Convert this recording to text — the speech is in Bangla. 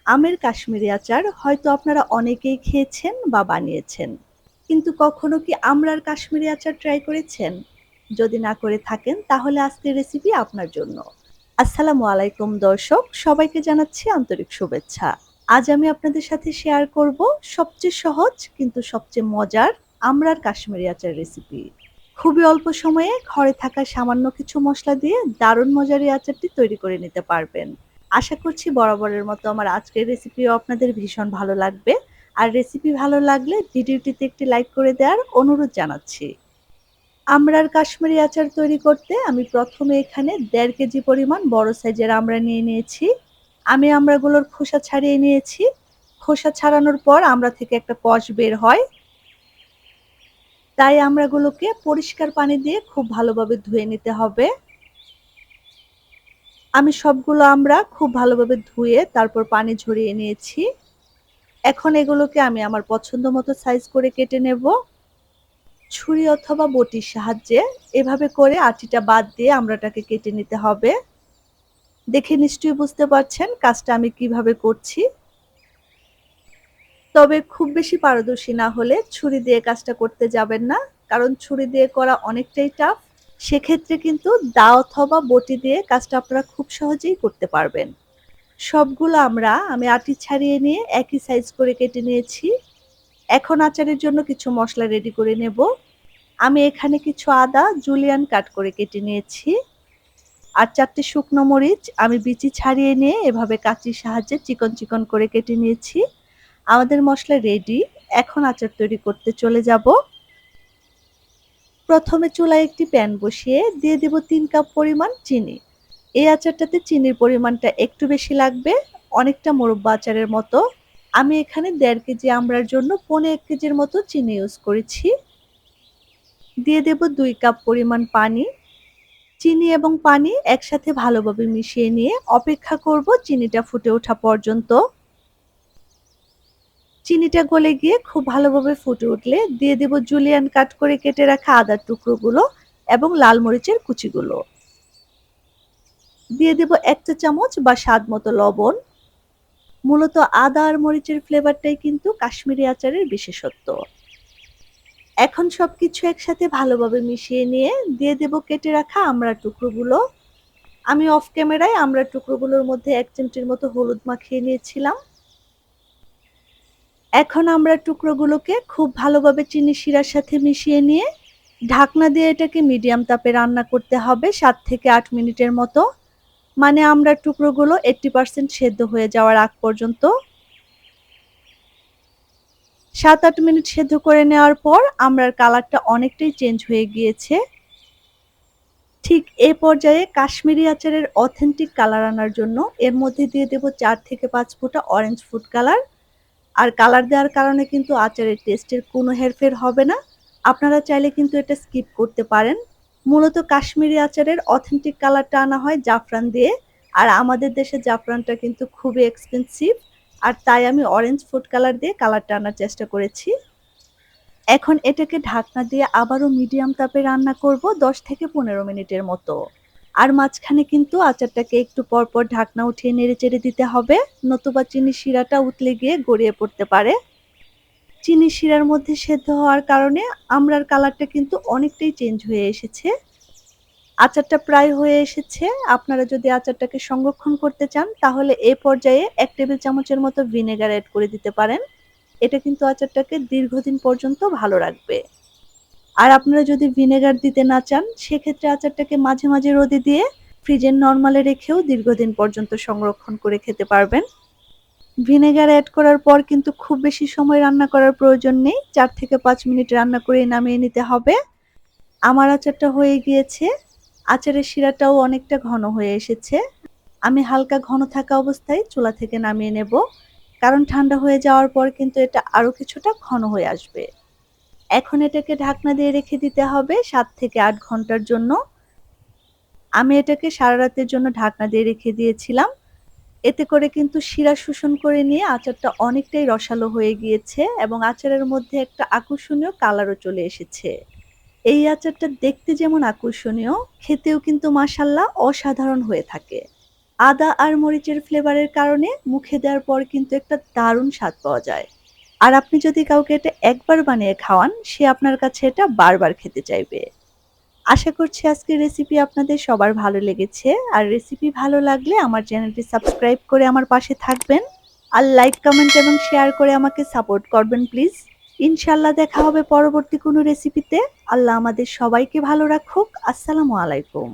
আমের কাশ্মীরি আচার হয়তো আপনারা অনেকেই খেয়েছেন বা বানিয়েছেন। কিন্তু কখনো কি আমড়ার কাশ্মীরি আচার ট্রাই করেছেন? যদি না করে থাকেন তাহলে আজকের রেসিপি আপনার জন্য। আসসালামু আলাইকুম দর্শক, সবাইকে জানাচ্ছি আন্তরিক শুভেচ্ছা। আজ আমি আপনাদের সাথে শেয়ার করব সবচেয়ে সহজ কিন্তু সবচেয়ে মজার আমড়ার কাশ্মীরি আচার রেসিপি। খুবই অল্প সময়ে ঘরে থাকা সামান্য কিছু মসলা দিয়ে দারুণ মজার এই আচারটি তৈরি করে নিতে পারবেন। আশা করছি বরাবরের মতো আমার আজকের রেসিপিও আপনাদের ভীষণ ভালো লাগবে। আর রেসিপি ভালো লাগলে ভিডিওটিতে একটি লাইক করে দেওয়ার অনুরোধ জানাচ্ছি। আমড়ার কাশ্মীরি আচার তৈরি করতে আমি প্রথমে এখানে ১.৫ কেজি পরিমাণ বড় সাইজের আমড়া নিয়ে নিয়েছি। আমি আমড়াগুলোর খোসা ছাড়িয়ে নিয়েছি। খোসা ছাড়ানোর পর আমড়া থেকে একটা কষ বের হয়। তাই আমড়াগুলোকে পরিষ্কার পানি দিয়ে খুব ভালোভাবে ধুয়ে নিতে হবে। আমি সবগুলো আমড়া খুব ভালোভাবে ধুয়ে তারপর পানি ঝরিয়ে নিয়েছি। এখন এগুলোকে আমি আমার পছন্দ মতো সাইজ করে কেটে নেব। ছুরি অথবা বটির সাহায্যে এভাবে করে আটিটা বাদ দিয়ে আমড়াটাকে কেটে নিতে হবে। দেখে নিশ্চয়ই বুঝতে পারছেন কাজটা আমি কিভাবে করছি। তবে খুব বেশি পারদর্শী না হলে ছুরি দিয়ে কাজটা করতে যাবেন না, কারণ ছুরি দিয়ে করা অনেকটাই টাফ। সেক্ষেত্রে কিন্তু দা অথবা বটি দিয়ে কাজটা আপনারা খুব সহজেই করতে পারবেন। সবগুলো আমি আটি ছাড়িয়ে নিয়ে একই সাইজ করে কেটে নিয়েছি। এখন আচারের জন্য কিছু মশলা রেডি করে নেব। আমি এখানে কিছু আদা জুলিয়ান কাট করে কেটে নিয়েছি। আর ৪টে শুকনো মরিচ আমি বিচি ছাড়িয়ে নিয়ে এভাবে কাঁচির সাহায্যে চিকন চিকন করে কেটে নিয়েছি। আমাদের মশলা রেডি। এখন আচার তৈরি করতে চলে যাব। প্রথমে চুলায় একটি প্যান বসিয়ে দিয়ে দেব ৩ কাপ পরিমাণ চিনি। এই আচারটাতে চিনির পরিমাণটা একটু বেশি লাগবে, অনেকটা মোরব্বা আচারের মতো। আমি এখানে ১.৫ কেজি আমড়ার জন্য ১.৫ কেজির মতো চিনি ইউজ করেছি। দিয়ে দেব ২ কাপ পরিমাণ পানি। চিনি এবং পানি একসাথে ভালোভাবে মিশিয়ে নিয়ে অপেক্ষা করব চিনিটা ফুটে ওঠা পর্যন্ত। চিনিটা গলে গিয়ে খুব ভালোভাবে ফুটে উঠলে দিয়ে দেব জুলিয়ান কাট করে কেটে রাখা আদার টুকরোগুলো এবং লাল মরিচের কুচিগুলো। দিয়ে দেব ১ চা চামচ বা স্বাদ মতো লবণ। মূলত আদা আর মরিচের ফ্লেভারটাই কিন্তু কাশ্মীরি আচারের বিশেষত্ব। এখন সবকিছু একসাথে ভালোভাবে মিশিয়ে নিয়ে দিয়ে দেব কেটে রাখা আমড়ার টুকরোগুলো। আমি অফ ক্যামেরায় আমড়ার টুকরোগুলোর মধ্যে ১ চিমটির মতো হলুদ মাখিয়ে নিয়েছিলাম। এখন আমড়ার টুকরোগুলোকে খুব ভালোভাবে চিনি শিরার সাথে মিশিয়ে নিয়ে ঢাকনা দিয়ে এটাকে মিডিয়াম তাপে রান্না করতে হবে ৭ থেকে ৮ মিনিটের মতো। মানে আমড়ার টুকরোগুলো ৮০% সেদ্ধ হয়ে যাওয়ার আগ পর্যন্ত। ৭-৮ মিনিট সেদ্ধ করে নেওয়ার পর আমড়ার কালারটা অনেকটাই চেঞ্জ হয়ে গিয়েছে। ঠিক এ পর্যায়ে কাশ্মীরি আচারের অথেন্টিক কালার আনার জন্য এর মধ্যে দিয়ে দেব ৪ থেকে ৫ ফোঁটা অরেঞ্জ ফুড কালার। আর কালার দেওয়ার কারণে কিন্তু আচারের টেস্টের কোনো হেরফের হবে না। আপনারা চাইলে কিন্তু এটা স্কিপ করতে পারেন। মূলত কাশ্মীরি আচারের অথেন্টিক কালারটা আনা হয় জাফরান দিয়ে। আর আমাদের দেশে জাফরানটা কিন্তু খুবই এক্সপেন্সিভ। আর তাই আমি অরেঞ্জ ফুড কালার দিয়ে কালারটা আনার চেষ্টা করেছি। এখন এটাকে ঢাকনা দিয়ে আবারও মিডিয়াম তাপে রান্না করব ১০ থেকে ১৫ মিনিটের মতো। আর মাঝখানে কিন্তু আচারটাকে একটু পরপর ঢাকনা উঠিয়ে নেড়েচেড়ে দিতে হবে, নতুবা চিনির শিরাটা উতলে গিয়ে গড়িয়ে পড়তে পারে। চিনির শিরার মধ্যে সেদ্ধ হওয়ার কারণে আমড়ার কালারটা কিন্তু অনেকটাই চেঞ্জ হয়ে এসেছে। আচারটা প্রায় হয়ে এসেছে। আপনারা যদি আচারটাকে সংরক্ষণ করতে চান তাহলে এ পর্যায়ে ১ টেবিল চামচের মতো ভিনেগার এড করে দিতে পারেন। এটা কিন্তু আচারটাকে দীর্ঘদিন পর্যন্ত ভালো রাখবে। আর আপনারা যদি ভিনেগার দিতে না চান সেক্ষেত্রে আচারটাকে মাঝে মাঝে রোদে দিয়ে ফ্রিজের নরমালে রেখেও দীর্ঘদিন পর্যন্ত সংরক্ষণ করে খেতে পারবেন। ভিনেগার অ্যাড করার পর কিন্তু খুব বেশি সময় রান্না করার প্রয়োজন নেই। ৪ থেকে ৫ মিনিট রান্না করে নামিয়ে নিতে হবে। আমার আচারটা হয়ে গিয়েছে। আচারের শিরাটাও অনেকটা ঘন হয়ে এসেছে। আমি হালকা ঘন থাকা অবস্থায় চুলা থেকে নামিয়ে নেব, কারণ ঠান্ডা হয়ে যাওয়ার পর কিন্তু এটা আরো কিছুটা ঘন হয়ে আসবে। এখন এটাকে ঢাকনা দিয়ে রেখে দিতে হবে ৭ থেকে ৮ ঘন্টার জন্য। আমি এটাকে সারা রাতের জন্য ঢাকনা দিয়ে রেখে দিয়েছিলাম। এতে করে কিন্তু শিরা শোষণ করে নিয়ে আচারটা অনেকটাই রসালো হয়ে গিয়েছে এবং আচারের মধ্যে একটা আকর্ষণীয় কালারও চলে এসেছে। এই আচারটা দেখতে যেমন আকর্ষণীয়, খেতেও কিন্তু মাশাআল্লাহ অসাধারণ হয়ে থাকে। আদা আর মরিচের ফ্লেভারের কারণে মুখে দেওয়ার পর কিন্তু একটা দারুণ স্বাদ পাওয়া যায়। আর আপনি যদি কাউকে এটা একবার বানিয়ে খাওয়ান, সে আপনার কাছে এটা বারবার খেতে চাইবে। আশা করছি আজকের রেসিপি আপনাদের সবার ভালো লেগেছে। আর রেসিপি ভালো লাগলে আমার চ্যানেলটি সাবস্ক্রাইব করে আমার পাশে থাকবেন। আর লাইক, কমেন্ট এবং শেয়ার করে আমাকে সাপোর্ট করবেন প্লিজ। ইনশাআল্লাহ দেখা হবে পরবর্তী কোনো রেসিপিতে। আল্লাহ আমাদের সবাইকে ভালো রাখুক। আসসালামু আলাইকুম।